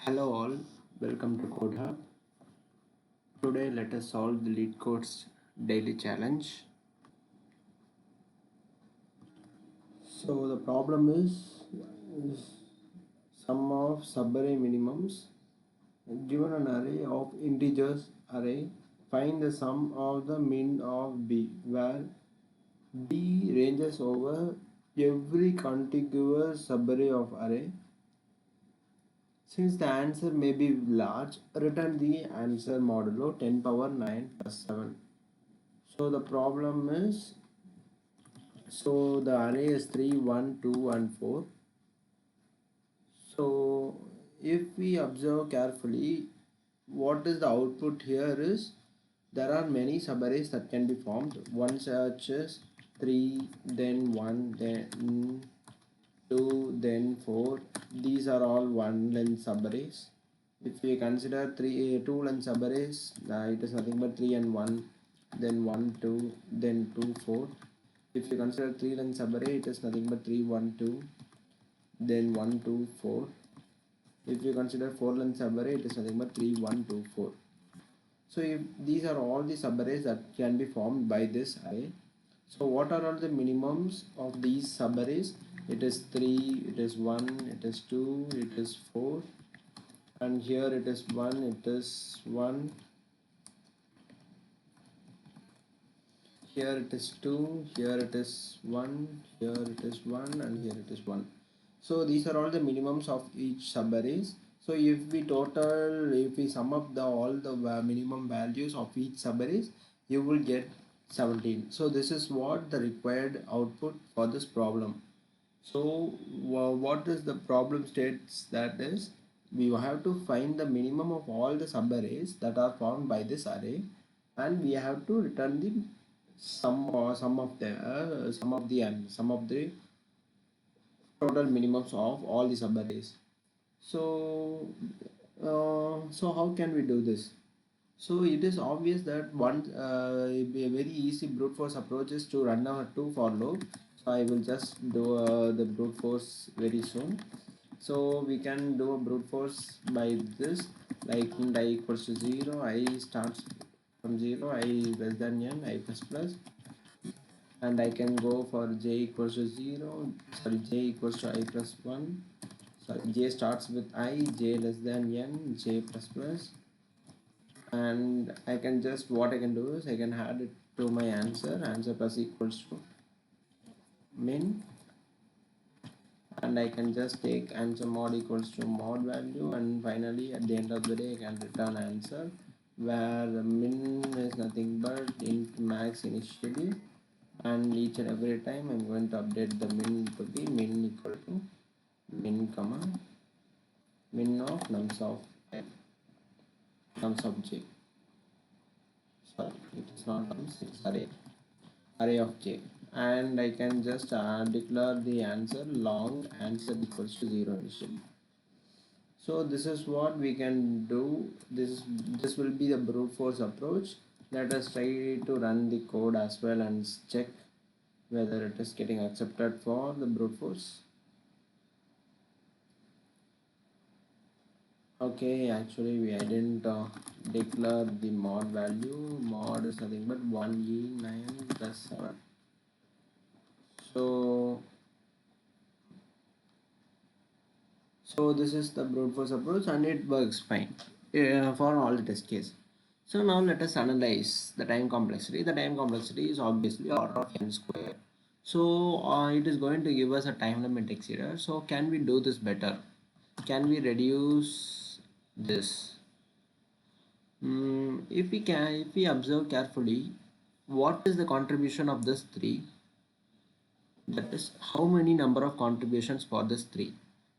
Hello all, welcome to Code Hub. Today let us solve the lead codes daily challenge. So the problem is sum of subarray minimums. Given an array of integers array, find the sum of the min of B, where B ranges over every contiguous subarray of array. Since the answer may be large, return the answer modulo 10 power 9 plus 7. So the problem is, so the array is 3, 1, 2 and 4. So if we observe carefully, what is the output here is, there are many subarrays that can be formed. One such is 3, then 1, then 2, then 4. These are all one length subarrays. If we consider 2 length subarrays, it is nothing but 3 and 1, then 1, 2, then 2, 4. If you consider 3 length subarray, it is nothing but 3, 1, 2, then 1, 2, 4. If you consider 4 length subarray, it is nothing but 3, 1, 2, 4. So if these are all the subarrays that can be formed by this array. So what are all the minimums of these subarrays? It is 3, it is 1, it is 2, it is 4, and here it is 1, it is 1, here it is 2, here it is 1, here it is 1, and here it is 1. So these are all the minimums of each subarrays. So if we sum up all the minimum values of each subarrays, you will get 17. So this is what the required output for this problem. So what is the problem states, that is, we have to find the minimum of all the subarrays that are formed by this array, and we have to return the sum of the total minimums of all the subarrays. So how can we do this? So it is obvious that a very easy brute force approach is to run down a 2 for loop. So I will just do the brute force very soon. So we can do a brute force by this, like int I equals to 0, I starts from 0, I less than n, I plus plus, and I can go for j equals to 0, sorry, j equals to I plus 1, sorry, j starts with I, j less than n, j plus plus, and I can just, what I can do is I can add it to my answer plus equals to min, and I can just take answer mod equals to mod value, and finally at the end of the day I can return answer, where the min is nothing but int max initially, and each and every time I'm going to update the min to be min equal to min comma min of nums of j, sorry, it is not nums, it's array of j, and I can just declare the answer long answer equals to 0 initially. So this is what we can do. This will be the brute force approach. Let us try to run the code as well and check whether it is getting accepted for the brute force. Okay, actually I didn't declare the mod value. Mod is nothing but 1e9 plus 7. So this is the brute force approach, and it works fine for all the test cases. So now let us analyze the time complexity. The time complexity is obviously order of n square. So it is going to give us a time limit exceeder. So can we do this better? Can we reduce this? If we observe carefully, what is the contribution of this 3? That is, how many number of contributions for this 3?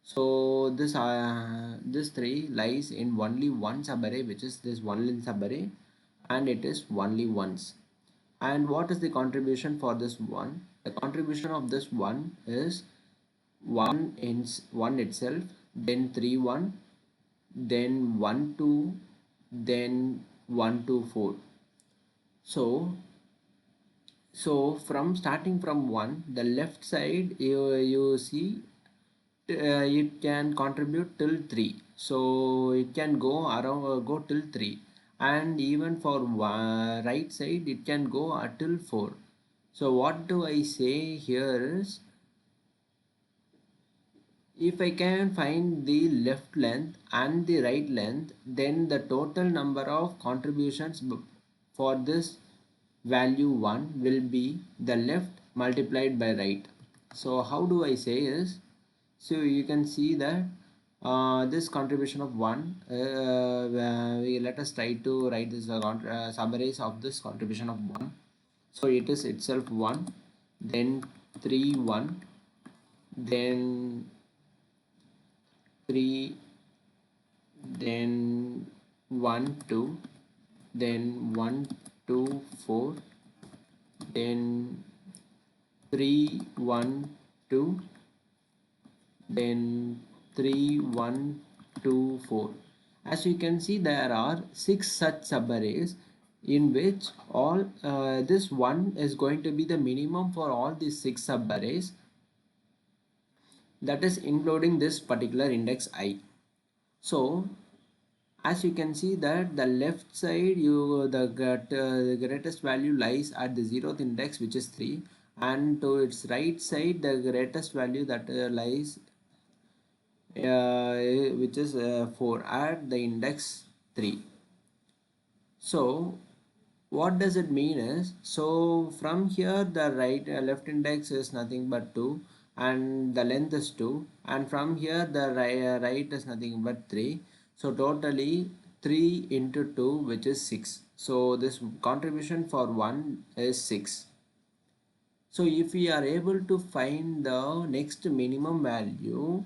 So this 3 lies in only one subarray, which is this one length subarray, and it is only once. And what is the contribution for this 1? The contribution of this 1 is 1 in 1 itself, then 3 1, then 1 2, then 1 2 4. So from starting from 1, the left side you see it can contribute till 3, so it can go around go till 3, and even for right side it can go till 4. So what do I say here is, if I can find the left length and the right length, then the total number of contributions for this value 1 will be the left multiplied by right. So how do I say is, so you can see that this contribution of 1, let us try to write this summaries of this contribution of 1. So it is itself 1, then 3 1, then 3, then 1 2, then 1 2 4, then 3 1 2, then 3 1 2 4. As you can see, there are 6 such subarrays, in which all this 1 is going to be the minimum for all these 6 subarrays, that is including this particular index I. So as you can see that the left side, the greatest value lies at the 0th index, which is 3, and to its right side the greatest value that lies which is 4 at the index 3. So what does it mean is, so from here the left index is nothing but 2, and the length is 2, and from here the right is nothing but 3. So totally 3 into 2, which is 6. So this contribution for 1 is 6. So if we are able to find the next minimum value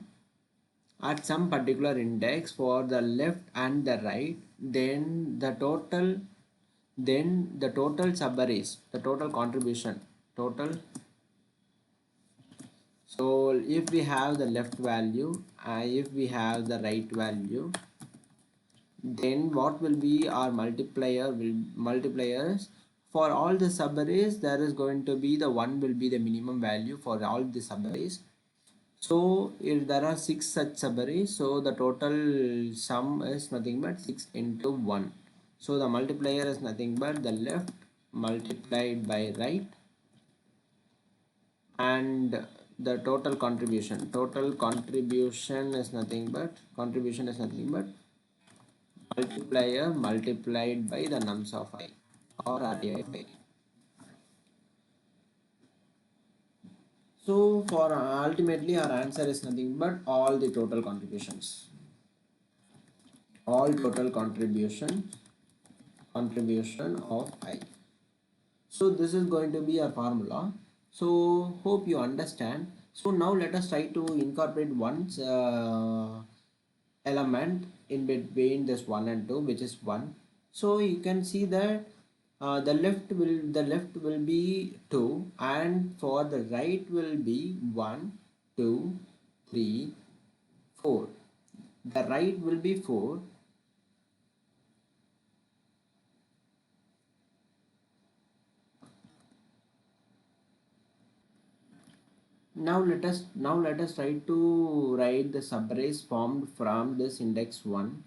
at some particular index for the left and the right, then the total subarrays, the total contribution, total. So if we have the left value, if we have the right value, then what will be our multipliers for all the subarrays? There is going to be the 1 will be the minimum value for all the subarrays. So if there are 6 such subarrays, so the total sum is nothing but 6 into 1. So the multiplier is nothing but the left multiplied by right, and the total contribution is nothing but multiplier multiplied by the nums of I, or array of I. So for ultimately our answer is nothing but all the total contributions, all total contribution of I. So this is going to be our formula. So hope you understand. So now let us try to incorporate one element in between this 1 and 2, which is 1. So you can see that the left will be 2, and for the right will be 1 2 3 4. The right will be 4. Now let us try to write the subarrays formed from this index 1.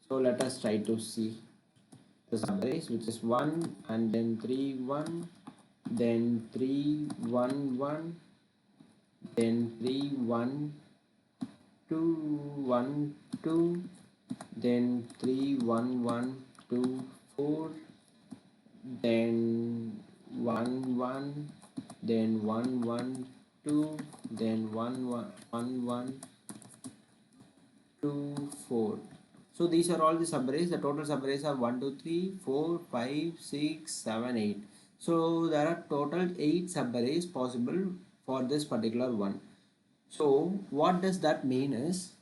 So let us try to see the subarrays, which is 1, and then 3 1, then 3 1 1, then 3 1 2 1 2, then 3 1 1 2 4, then 1 1, then 1 1 2, then 1 1 1 1 2 4. So these are all the subarrays. The total subarrays are 1 2 3 4 5 6 7 8. So there are total 8 subarrays possible for this particular one. So what does that mean is,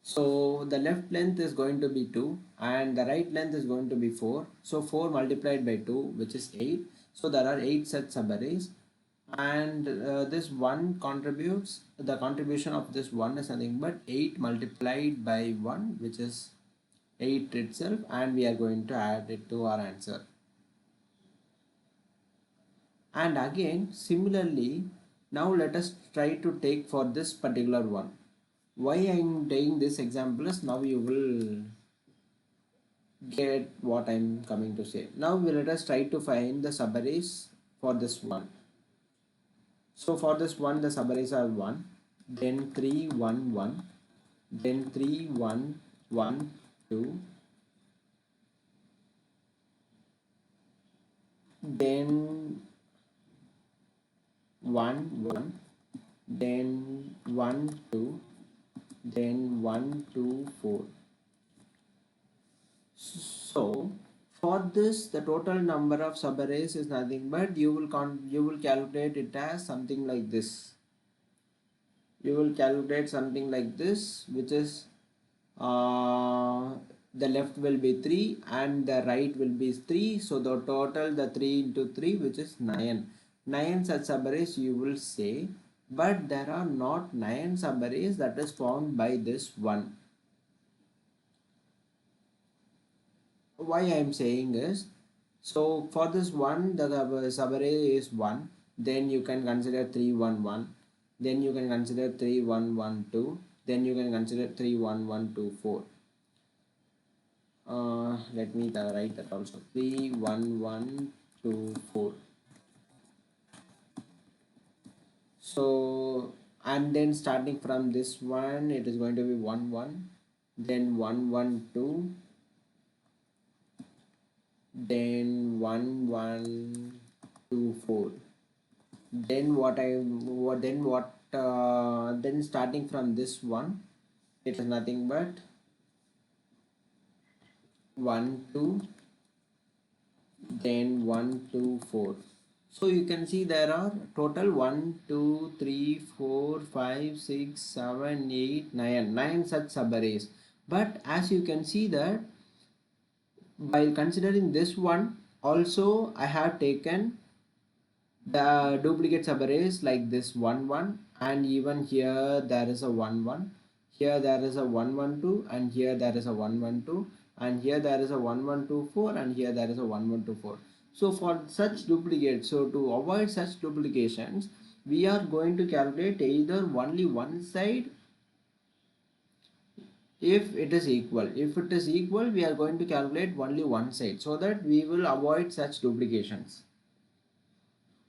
so the left length is going to be 2, and the right length is going to be 4. So 4 multiplied by 2, which is 8. So there are 8 such subarrays, and this 1 contributes, the contribution of this 1 is nothing but 8 multiplied by 1, which is 8 itself, and we are going to add it to our answer. And again similarly, Now let us try to take for this particular one. Why I am taking this example is now you will get what I am coming to say. Now let us try to find the subarrays for this one. So for this one the subarrays are 1, then 3 1 1, then 3 1 1 2, then 1 1, then 1 2, then 1 2 4. So for this the total number of subarrays is nothing but you will calculate it as something like this. You will calculate something like this, which is the left will be 3 and the right will be 3, so the total the 3 into 3, which is 9 such subarrays you will say, but there are not 9 subarrays that is formed by this one. Why I am saying is, so for this one the subarray is 1, then you can consider 3 1 1, then you can consider 3 1 1 2, then you can consider 3 1 1 2 4. Let me write that also. 3 1 1 2 4. So and then starting from this one it is going to be 1 1, then 1 1 2, then 1 1 2 4. Then then starting from this one it is nothing but 1 2, then 1 2 4. So you can see there are total 1 2 3 4 5 6 7 8 9 such subarrays. But as you can see that by considering this one also I have taken the duplicate subarrays like this 1 1, and even here there is a 1 1, here there is a 1 1 2, and here there is a 1 1 2, and here there is a 1 1 2 4, and here there is a 1 1 2 4. So for such duplicates, so to avoid such duplications, we are going to calculate either only one side if it is equal. If it is equal, we are going to calculate only one side so that we will avoid such duplications.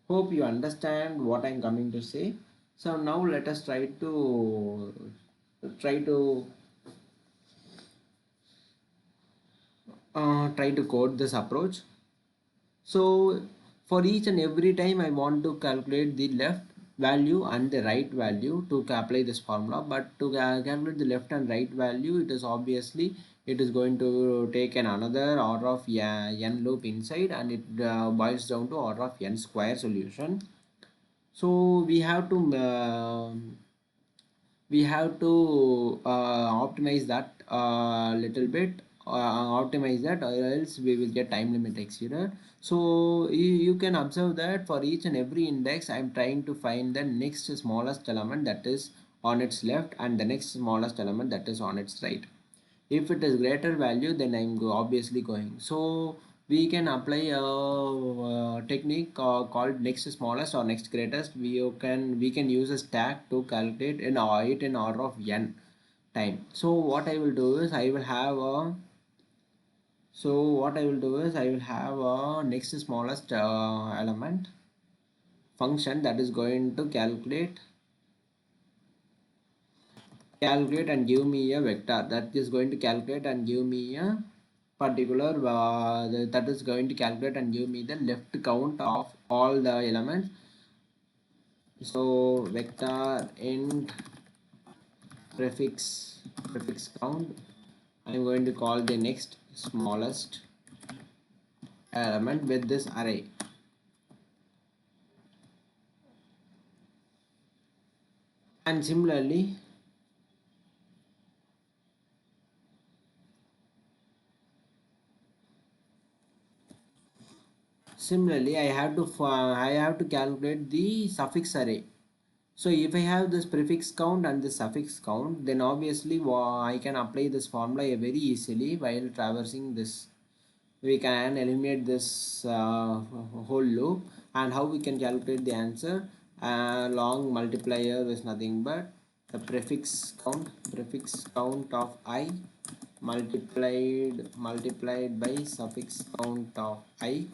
Hope you understand what I'm coming to say. So now let us try to code this approach. So for each and every time I want to calculate the left value and the right value to apply this formula, but to calculate the left and right value, it is obviously it is going to take another order of n loop inside, and it boils down to order of n square solution. So we have to optimize that little bit, optimize that, or else we will get time limit exceeded. So you can observe that for each and every index I am trying to find the next smallest element that is on its left and the next smallest element that is on its right. If it is greater value, then I'm obviously going. So we can apply a technique called next smallest or next greatest. We can use a stack to calculate it in order of n time. So what I will do is I will have a next smallest element function that is going to calculate and give me a vector that is going to calculate and give me a particular that is going to calculate and give me the left count of all the elements. So vector int prefix count, I'm going to call the next smallest element with this array. And similarly I have to calculate the suffix array. So if I have this prefix count and the suffix count, then obviously I can apply this formula very easily while traversing this. We can eliminate this whole loop. And how we can calculate the answer? long multiplier is nothing but the prefix count of I multiplied by suffix count of I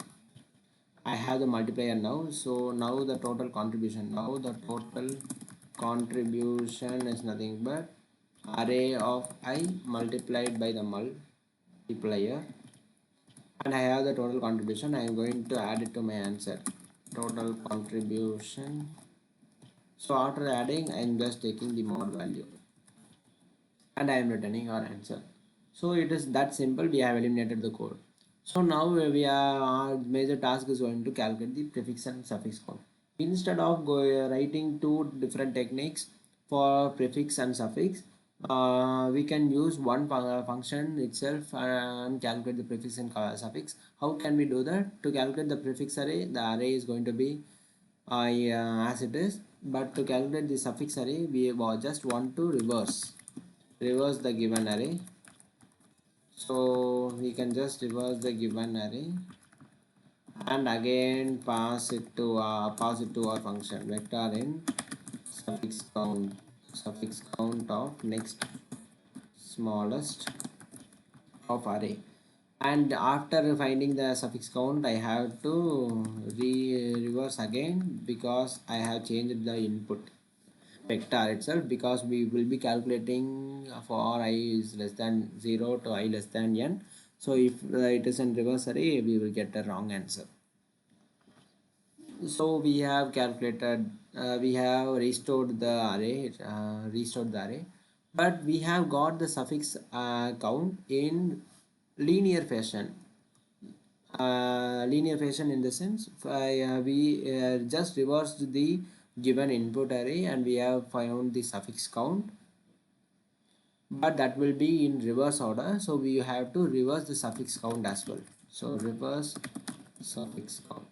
have the multiplier now. So now the total contribution. Now the total contribution is nothing but array of I multiplied by the multiplier, and I have the total contribution. I am going to add it to my answer. Total contribution. So after adding, I am just taking the mod value and I am returning our answer. So it is that simple. We have eliminated the code. So now we are our major task is going to calculate the prefix and suffix count. Instead of writing two different techniques for prefix and suffix, we can use one function itself and calculate the prefix and suffix. How can we do that? To calculate the prefix array, the array is going to be as it is, but to calculate the suffix array, we just want to reverse the given array. So we can just reverse the given array and again pass it to our function vector in suffix count of next smallest of array. And after finding the suffix count, I have to reverse again because I have changed the input vector itself, because we will be calculating for I is less than 0 to I less than n. So if it is in reverse array, we will get a wrong answer. So we have calculated, we have restored the array, but we have got the suffix count in linear fashion. Linear fashion in the sense we just reversed the given input array and we have found the suffix count, but that will be in reverse order, so we have to reverse the suffix count as well. So reverse suffix count.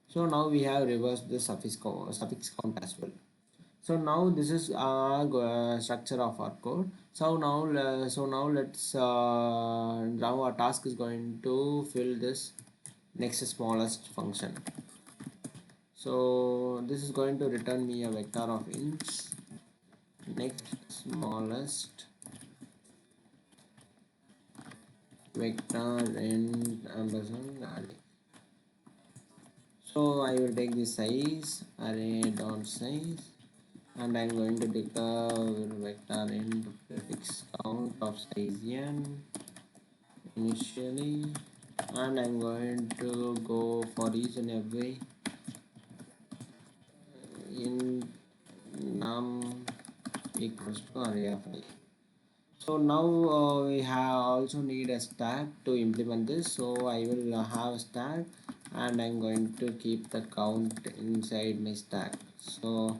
So now we have reversed the suffix count as well. So now this is our structure of our code. So now let's now our task is going to fill this next smallest function. So this is going to return me a vector of ints next smallest vector and ampersand array. So I will take the size array dot size, and I'm going to declare vector int prefix count of size n initially, and I'm going to go for each and every in num equals to array of I. So now we have also need a stack to implement this. So I will have a stack and I'm going to keep the count inside my stack. So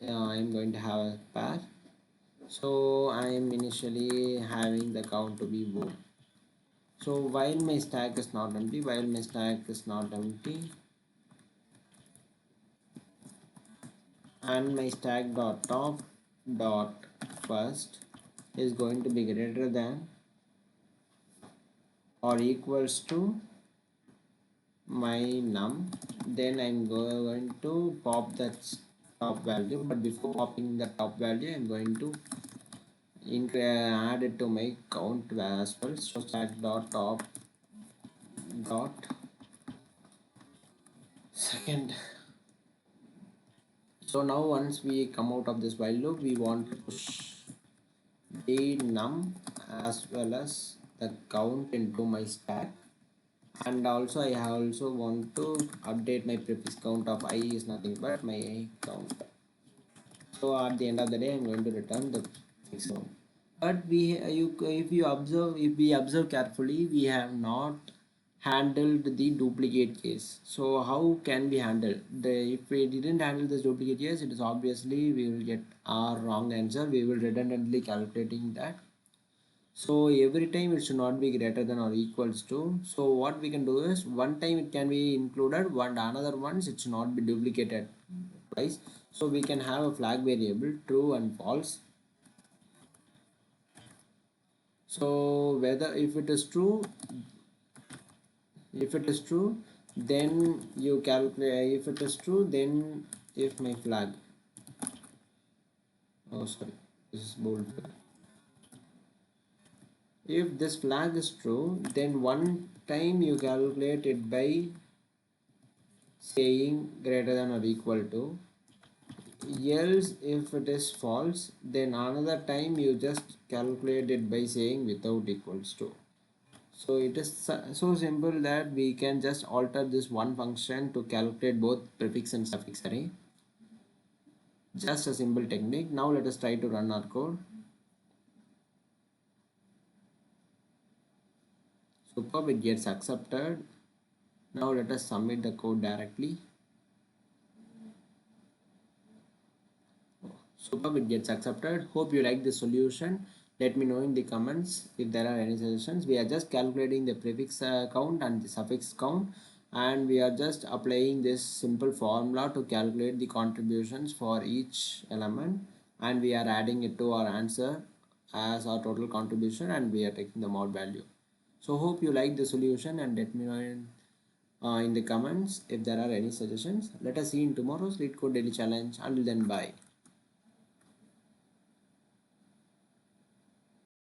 I'm going to have a pair. So I am initially having the count to be 1. So while my stack is not empty, and my stack dot top dot first is going to be greater than or equals to my num, then I'm going to pop that top value. But before popping the top value, I'm going to add it to my count as well. So stack dot top dot second. So now once we come out of this while loop, we want to push the num as well as the count into my stack, and also I also want to update my prefix count of I is nothing but my count. So at the end of the day, I'm going to return the prefix count. But if we observe carefully, we have not handled the duplicate case. So how can we handle if we didn't handle this duplicate case, it is obviously we will get our wrong answer. We will redundantly calculating that. So every time it should not be greater than or equals to. So what we can do is one time it can be included, another ones it should not be duplicated twice. So we can have a flag variable true and false. So whether if it is true, then you calculate. If it is true, then if my flag, oh sorry, this is bold. If this flag is true, then one time you calculate it by saying greater than or equal to. Else if it is false, then another time you just calculate it by saying without equals to. So it is so simple that we can just alter this one function to calculate both prefix and suffix array. Just a simple technique. Now let us try to run our code. Superb, it gets accepted. Now let us submit the code directly. Superb, it gets accepted. Hope you like the solution. Let me know in the comments if there are any suggestions. We are just calculating the prefix count and the suffix count, and we are just applying this simple formula to calculate the contributions for each element, and we are adding it to our answer as our total contribution, and we are taking the mod value. So hope you like the solution, and let me know in the comments if there are any suggestions. Let us see in tomorrow's LeetCode Daily Challenge. Until then, bye.